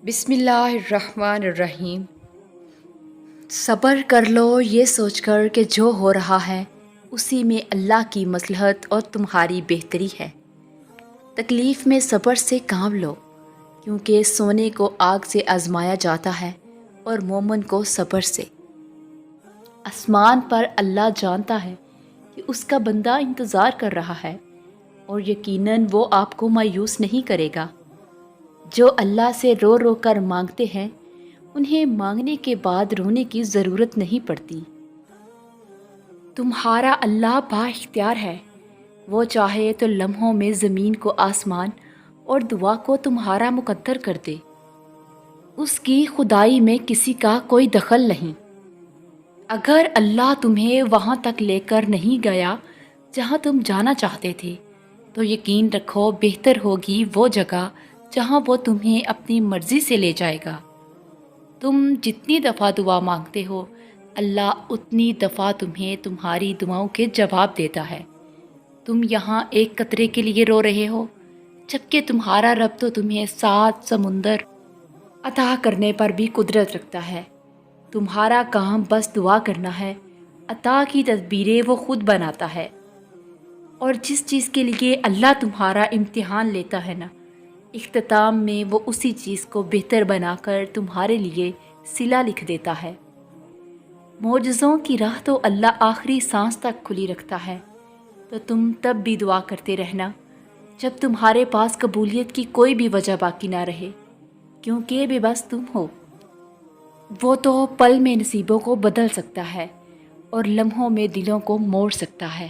بسم اللہ الرحمن الرحیم۔ صبر کر لو یہ سوچ کر کہ جو ہو رہا ہے اسی میں اللہ کی مصلحت اور تمہاری بہتری ہے۔ تکلیف میں صبر سے کام لو، کیونکہ سونے کو آگ سے آزمایا جاتا ہے اور مومن کو صبر سے۔ آسمان پر اللہ جانتا ہے کہ اس کا بندہ انتظار کر رہا ہے، اور یقیناً وہ آپ کو مایوس نہیں کرے گا۔ جو اللہ سے رو رو کر مانگتے ہیں انہیں مانگنے کے بعد رونے کی ضرورت نہیں پڑتی۔ تمہارا اللہ با اختیار ہے، وہ چاہے تو لمحوں میں زمین کو آسمان اور دعا کو تمہارا مقدر کر دے۔ اس کی خدائی میں کسی کا کوئی دخل نہیں۔ اگر اللہ تمہیں وہاں تک لے کر نہیں گیا جہاں تم جانا چاہتے تھے تو یقین رکھو بہتر ہوگی وہ جگہ جہاں وہ تمہیں اپنی مرضی سے لے جائے گا۔ تم جتنی دفعہ دعا مانگتے ہو اللہ اتنی دفعہ تمہیں تمہاری دعاؤں کے جواب دیتا ہے۔ تم یہاں ایک قطرے کے لیے رو رہے ہو، جبکہ تمہارا رب تو تمہیں 7 سمندر عطا کرنے پر بھی قدرت رکھتا ہے۔ تمہارا کام بس دعا کرنا ہے، عطا کی تدبیریں وہ خود بناتا ہے۔ اور جس چیز کے لیے اللہ تمہارا امتحان لیتا ہے نا، اختتام میں وہ اسی چیز کو بہتر بنا کر تمہارے لیے صلہ لکھ دیتا ہے۔ معجزوں کی راہ تو اللہ آخری سانس تک کھلی رکھتا ہے، تو تم تب بھی دعا کرتے رہنا جب تمہارے پاس قبولیت کی کوئی بھی وجہ باقی نہ رہے، کیونکہ بے بس تم ہو۔ وہ تو پل میں نصیبوں کو بدل سکتا ہے اور لمحوں میں دلوں کو موڑ سکتا ہے۔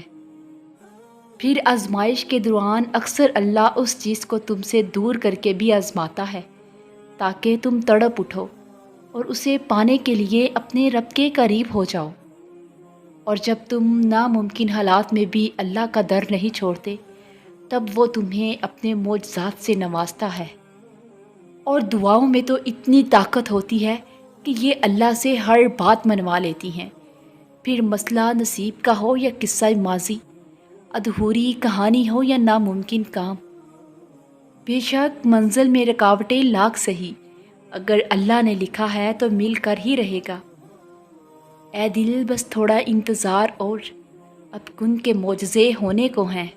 پھر آزمائش کے دوران اکثر اللہ اس چیز کو تم سے دور کر کے بھی آزماتا ہے تاکہ تم تڑپ اٹھو اور اسے پانے کے لیے اپنے رب کے قریب ہو جاؤ۔ اور جب تم ناممکن حالات میں بھی اللہ کا در نہیں چھوڑتے تب وہ تمہیں اپنے معجزات سے نوازتا ہے۔ اور دعاؤں میں تو اتنی طاقت ہوتی ہے کہ یہ اللہ سے ہر بات منوا لیتی ہیں، پھر مسئلہ نصیب کا ہو یا قصہ ماضی، ادھوری کہانی ہو یا ناممکن کام۔ بے شک منزل میں رکاوٹیں لاکھ سہی، اگر اللہ نے لکھا ہے تو مل کر ہی رہے گا۔ اے دل بس تھوڑا انتظار اور اب کن کے معجزے ہونے کو ہیں۔